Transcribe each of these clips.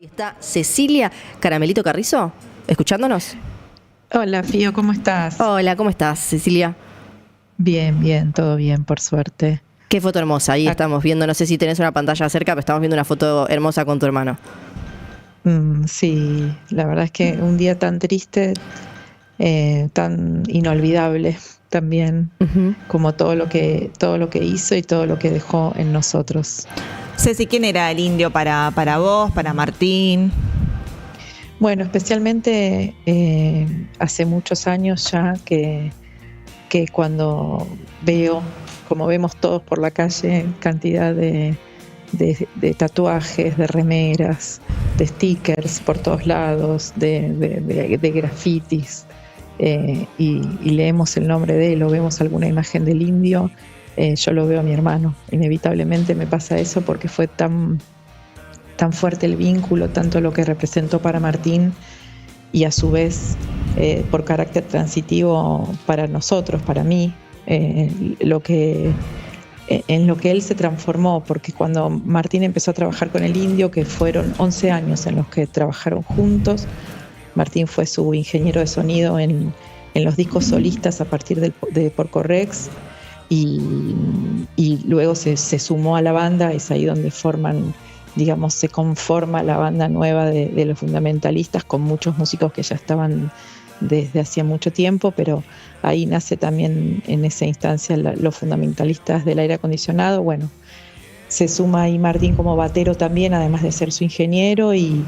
Está Cecilia Caramelito Carrizo, escuchándonos. Hola, Fío, ¿cómo estás? Hola, ¿cómo estás, Cecilia? Bien, bien, todo bien, por suerte. Qué foto hermosa, ahí Ac- estamos viendo, no sé si tenés una pantalla cerca, pero estamos viendo una foto hermosa con tu hermano. sí, la verdad es que un día tan triste, tan inolvidable también, Ujú. como todo lo que hizo y todo lo que dejó en nosotros. Ceci, ¿quién era el indio para vos, para Martín? Bueno, especialmente hace muchos años ya que cuando veo, como vemos todos por la calle, cantidad de tatuajes, de remeras, de stickers por todos lados, de grafitis, y leemos el nombre de él o vemos alguna imagen del indio, yo lo veo a mi hermano. Inevitablemente me pasa eso porque fue tan fuerte el vínculo, tanto lo que representó para Martín y a su vez por carácter transitivo para nosotros, para mí, en lo que él se transformó, porque cuando Martín empezó a trabajar con el indio, que fueron 11 años en los que trabajaron juntos, Martín fue su ingeniero de sonido en los discos solistas a partir de Porco-Rex, y luego se sumó a la banda. Es ahí donde se conforma la banda nueva de los fundamentalistas, con muchos músicos que ya estaban desde hacía mucho tiempo, pero ahí nace también en esa instancia los fundamentalistas del aire acondicionado. Bueno, se suma ahí Martín como batero también, además de ser su ingeniero, y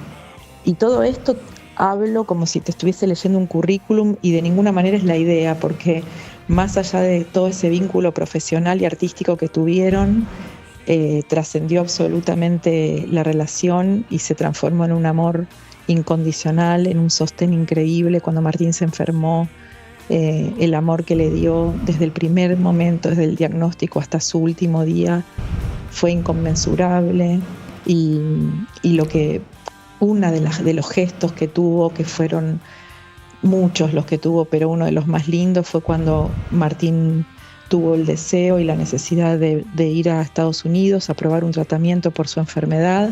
todo esto hablo como si te estuviese leyendo un currículum, y de ninguna manera es la idea, porque más allá de todo ese vínculo profesional y artístico que tuvieron, trascendió absolutamente la relación y se transformó en un amor incondicional, en un sostén increíble. Cuando Martín se enfermó, el amor que le dio desde el primer momento, desde el diagnóstico hasta su último día, fue inconmensurable. Y lo que de los gestos que tuvo, que fueron muchos los que tuvo, pero uno de los más lindos fue cuando Martín tuvo el deseo y la necesidad de ir a Estados Unidos a probar un tratamiento por su enfermedad.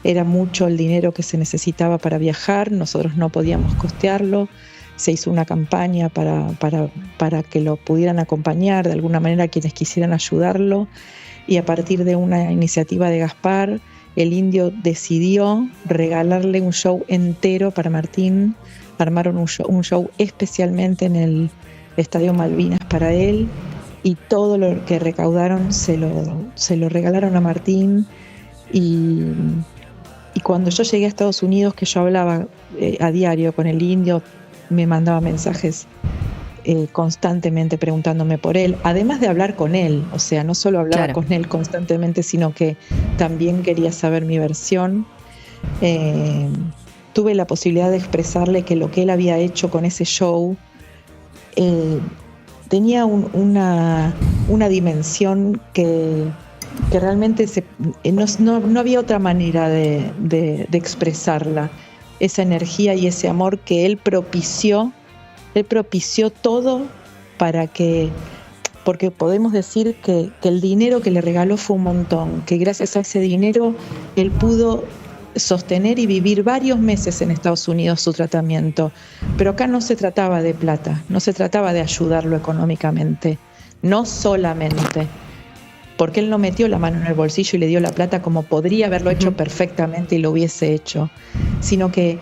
Era mucho el dinero que se necesitaba para viajar, nosotros no podíamos costearlo. Se hizo una campaña para que lo pudieran acompañar de alguna manera quienes quisieran ayudarlo, y a partir de una iniciativa de Gaspar, el indio decidió regalarle un show entero para Martín. Armaron un show especialmente en el Estadio Malvinas para él, y todo lo que recaudaron se lo regalaron a Martín. Y cuando yo llegué a Estados Unidos, que yo hablaba a diario con el indio, me mandaba mensajes constantemente preguntándome por él, además de hablar con él. O sea, no solo hablaba Claro. con él constantemente, sino que también quería saber mi versión. Tuve la posibilidad de expresarle que lo que él había hecho con ese show tenía una dimensión que realmente no había otra manera de expresarla. Esa energía y ese amor que él propició todo porque podemos decir que el dinero que le regaló fue un montón, que gracias a ese dinero él pudo sostener y vivir varios meses en Estados Unidos su tratamiento. Pero acá no se trataba de plata, no se trataba de ayudarlo económicamente, no solamente, porque él no metió la mano en el bolsillo y le dio la plata como podría haberlo hecho perfectamente y lo hubiese hecho, sino que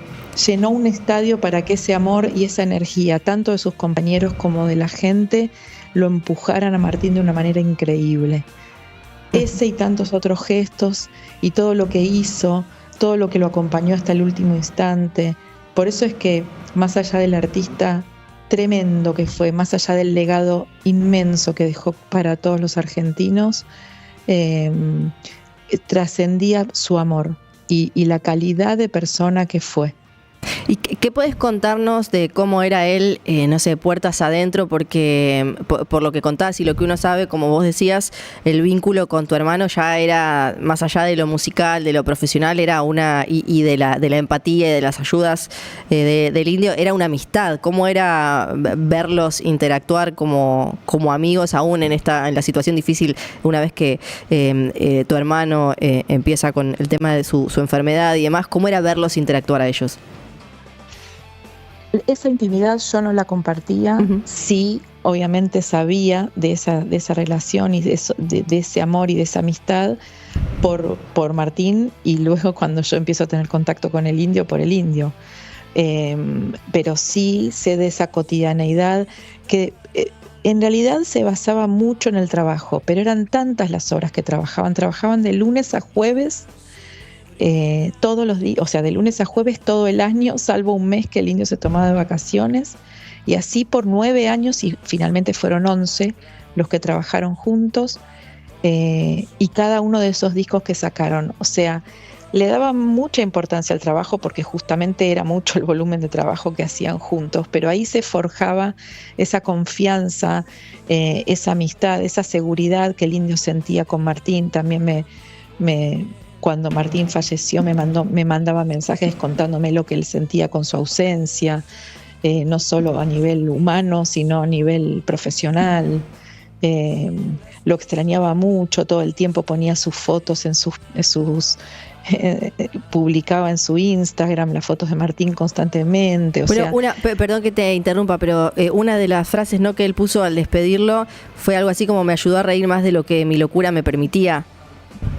llenó un estadio para que ese amor y esa energía, tanto de sus compañeros como de la gente, lo empujaran a Martín de una manera increíble. Ese y tantos otros gestos y todo lo que hizo, todo lo que lo acompañó hasta el último instante. Por eso es que, más allá del artista tremendo que fue, más allá del legado inmenso que dejó para todos los argentinos, trascendía su amor y la calidad de persona que fue. ¿Y qué podés contarnos de cómo era él, no sé, puertas adentro? Porque por lo que contás y lo que uno sabe, como vos decías, el vínculo con tu hermano ya era, más allá de lo musical, de lo profesional, era y de la empatía y de las ayudas del Indio, era una amistad. ¿Cómo era verlos interactuar como amigos aún en la situación difícil, una vez que tu hermano empieza con el tema de su enfermedad y demás? ¿Cómo era verlos interactuar a ellos? Esa intimidad yo no la compartía. Uh-huh. Sí, obviamente sabía de esa relación y de ese amor y de esa amistad por Martín, y luego cuando yo empiezo a tener contacto con el Indio, por el Indio. Pero sí sé de esa cotidianeidad que en realidad se basaba mucho en el trabajo, pero eran tantas las horas que trabajaban de lunes a jueves, todos los días, o sea, de lunes a jueves todo el año, salvo un mes que el Indio se tomaba de vacaciones, y así por 9 años, y finalmente fueron 11 los que trabajaron juntos, y cada uno de esos discos que sacaron, o sea, le daban mucha importancia al trabajo porque justamente era mucho el volumen de trabajo que hacían juntos, pero ahí se forjaba esa confianza, esa amistad, esa seguridad que el Indio sentía con Martín. También cuando Martín falleció me mandaba mensajes contándome lo que él sentía con su ausencia, no solo a nivel humano, sino a nivel profesional. Lo extrañaba mucho, todo el tiempo ponía sus fotos publicaba en su Instagram las fotos de Martín constantemente. Perdón que te interrumpa, pero una de las frases, ¿no?, que él puso al despedirlo fue algo así como: me ayudó a reír más de lo que mi locura me permitía.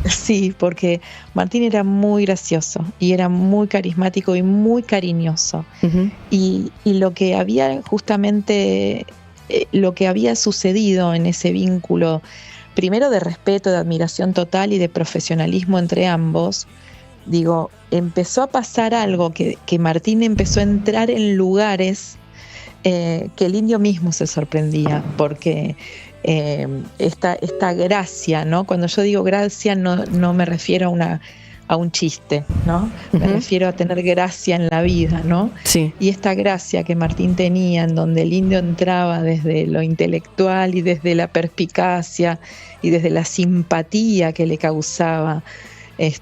Sí, porque Martín era muy gracioso y era muy carismático y muy cariñoso. Uh-huh. Y lo que había justamente, lo que había sucedido en ese vínculo, primero de respeto, de admiración total y de profesionalismo entre ambos, empezó a pasar algo que Martín empezó a entrar en lugares que el Indio mismo se sorprendía, porque esta gracia, ¿no? Cuando yo digo gracia no me refiero a un chiste, ¿no? Uh-huh. Me refiero a tener gracia en la vida, ¿no? Sí. Y esta gracia que Martín tenía, en donde el Indio entraba desde lo intelectual y desde la perspicacia y desde la simpatía que le causaba, es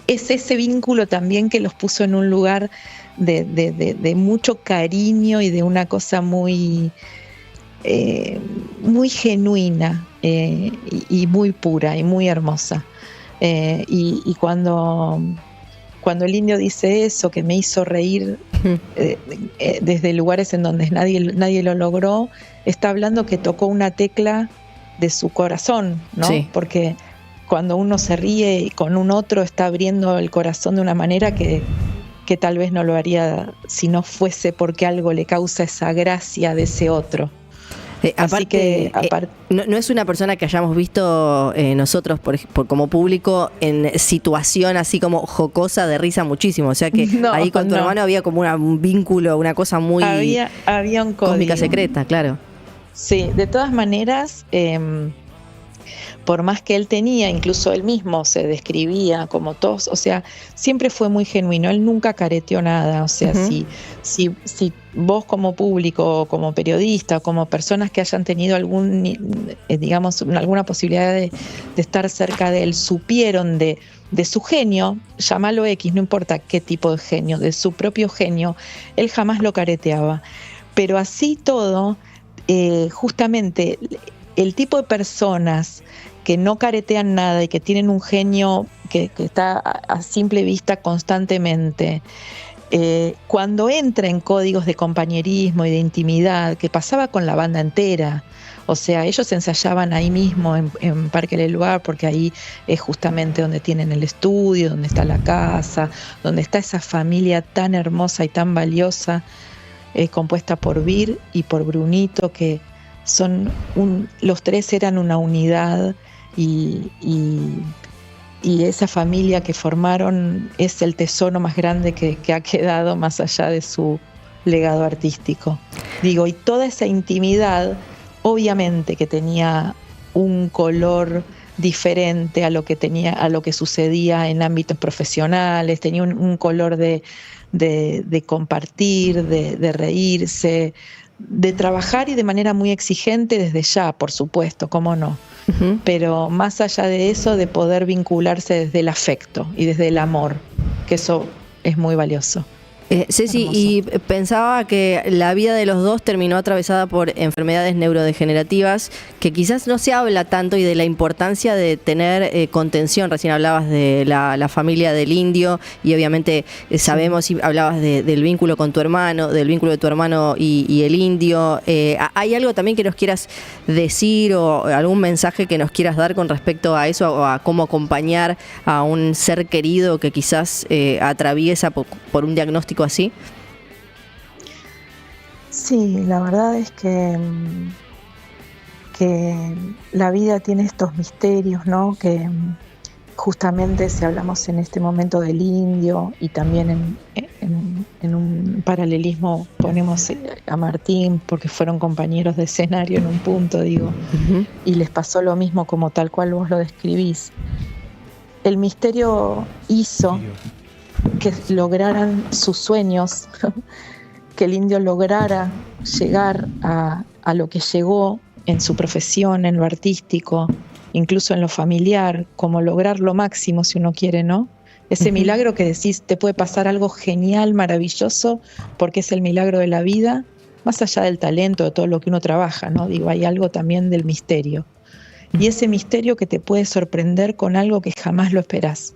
ese vínculo también que los puso en un lugar de mucho cariño y de una cosa muy genuina, y muy pura y muy hermosa. Y cuando el Indio dice eso, que me hizo reír desde lugares en donde nadie lo logró, está hablando que tocó una tecla de su corazón, ¿no? Sí. Porque cuando uno se ríe con un otro, está abriendo el corazón de una manera que tal vez no lo haría si no fuese porque algo le causa esa gracia de ese otro. Aparte, no es una persona que hayamos visto nosotros como público en situación así como jocosa, de risa muchísimo. O sea que ahí con tu hermano había como un vínculo, una cosa muy había un código, cósmica secreta, claro. Sí, de todas maneras, por más que él tenía, incluso él mismo se describía como todos, o sea, siempre fue muy genuino, él nunca careteó nada. O sea, uh-huh. si vos como público, como periodista, como personas que hayan tenido alguna posibilidad de estar cerca de él, supieron de su genio, llámalo X, no importa qué tipo de genio, de su propio genio, él jamás lo careteaba. Pero así todo, justamente el tipo de personas que no caretean nada y que tienen un genio que está a simple vista constantemente, cuando entra en códigos de compañerismo y de intimidad, que pasaba con la banda entera, o sea, ellos ensayaban ahí mismo en Parque del Lugar, porque ahí es justamente donde tienen el estudio, donde está la casa, donde está esa familia tan hermosa y tan valiosa, compuesta por Vir y por Brunito, que los tres eran una unidad, y esa familia que formaron es el tesoro más grande que ha quedado más allá de su legado artístico. Y toda esa intimidad, obviamente que tenía un color diferente a lo que sucedía en ámbitos profesionales, tenía un color de compartir, de reírse, de trabajar y de manera muy exigente desde ya, por supuesto, cómo no. Uh-huh. Pero más allá de eso, de poder vincularse desde el afecto y desde el amor, que eso es muy valioso. Ceci, hermoso. Y pensaba que la vida de los dos terminó atravesada por enfermedades neurodegenerativas, que quizás no se habla tanto, y de la importancia de tener contención. Recién hablabas de la familia del Indio, y obviamente sabemos, y hablabas del vínculo con tu hermano, del vínculo de tu hermano y el Indio. ¿Hay algo también que nos quieras decir, o algún mensaje que nos quieras dar con respecto a eso, o a cómo acompañar a un ser querido que quizás atraviesa por un diagnóstico así? Sí, la verdad es que la vida tiene estos misterios, ¿no? Que justamente, si hablamos en este momento del Indio, y también en un paralelismo ponemos a Martín, porque fueron compañeros de escenario en un punto, digo, uh-huh. Y les pasó lo mismo, como tal cual vos lo describís. El misterio hizo que lograran sus sueños, que el Indio lograra llegar a lo que llegó en su profesión, en lo artístico, incluso en lo familiar, como lograr lo máximo, si uno quiere, ¿no? Ese milagro que decís, te puede pasar algo genial, maravilloso, porque es el milagro de la vida, más allá del talento, de todo lo que uno trabaja, ¿no? Digo, hay algo también del misterio. Y ese misterio que te puede sorprender con algo que jamás lo esperás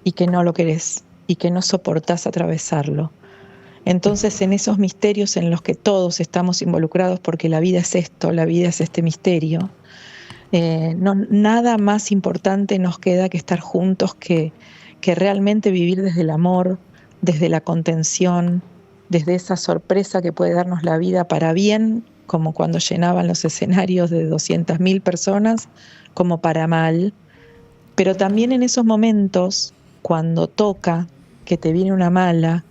y que no lo querés, y que no soportás atravesarlo. Entonces, en esos misterios en los que todos estamos involucrados, porque la vida es esto, la vida es este misterio, nada más importante nos queda que estar juntos, que realmente vivir desde el amor, desde la contención, desde esa sorpresa que puede darnos la vida para bien, como cuando llenaban los escenarios de 200.000 personas, como para mal, pero también en esos momentos, cuando toca, que te viene una mala,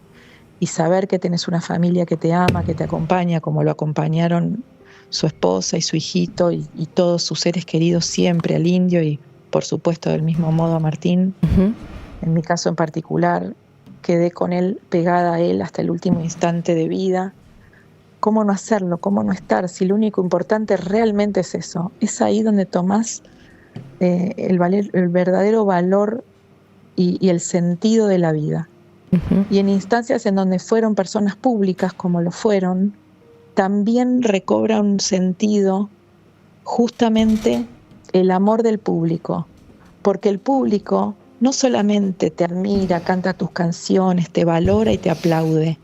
y saber que tenés una familia que te ama, que te acompaña, como lo acompañaron su esposa y su hijito y todos sus seres queridos siempre al Indio, y por supuesto del mismo modo a Martín. Uh-huh. En mi caso en particular, quedé con él, pegada a él hasta el último instante de vida. ¿Cómo no hacerlo? ¿Cómo no estar? Si lo único importante realmente es eso. Es ahí donde tomás el verdadero valor y el sentido de la vida. Uh-huh. Y en instancias en donde fueron personas públicas, como lo fueron, también recobra un sentido justamente el amor del público, porque el público no solamente te admira, canta tus canciones, te valora y te aplaude.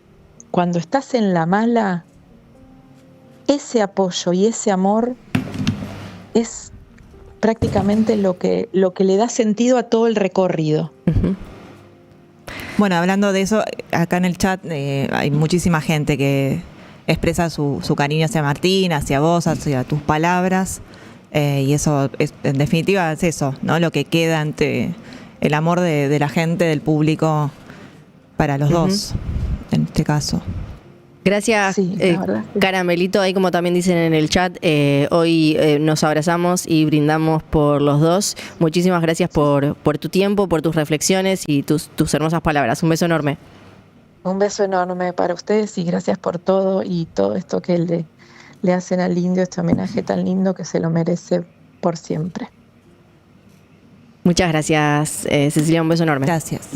Cuando estás en la mala, ese apoyo y ese amor es prácticamente lo que le da sentido a todo el recorrido. Uh-huh. Bueno, hablando de eso, acá en el chat hay muchísima gente que expresa su cariño hacia Martín, hacia vos, hacia tus palabras, y eso, en definitiva, es eso, ¿no? Lo que queda ante el amor de la gente, del público, para los uh-huh. dos, en este caso. Gracias, sí, Caramelito. Ahí, como también dicen en el chat, hoy nos abrazamos y brindamos por los dos. Muchísimas gracias por tu tiempo, por tus reflexiones y tus hermosas palabras. Un beso enorme. Un beso enorme para ustedes y gracias por todo y todo esto que le hacen al Indio, este homenaje tan lindo que se lo merece por siempre. Muchas gracias, Cecilia. Un beso enorme. Gracias.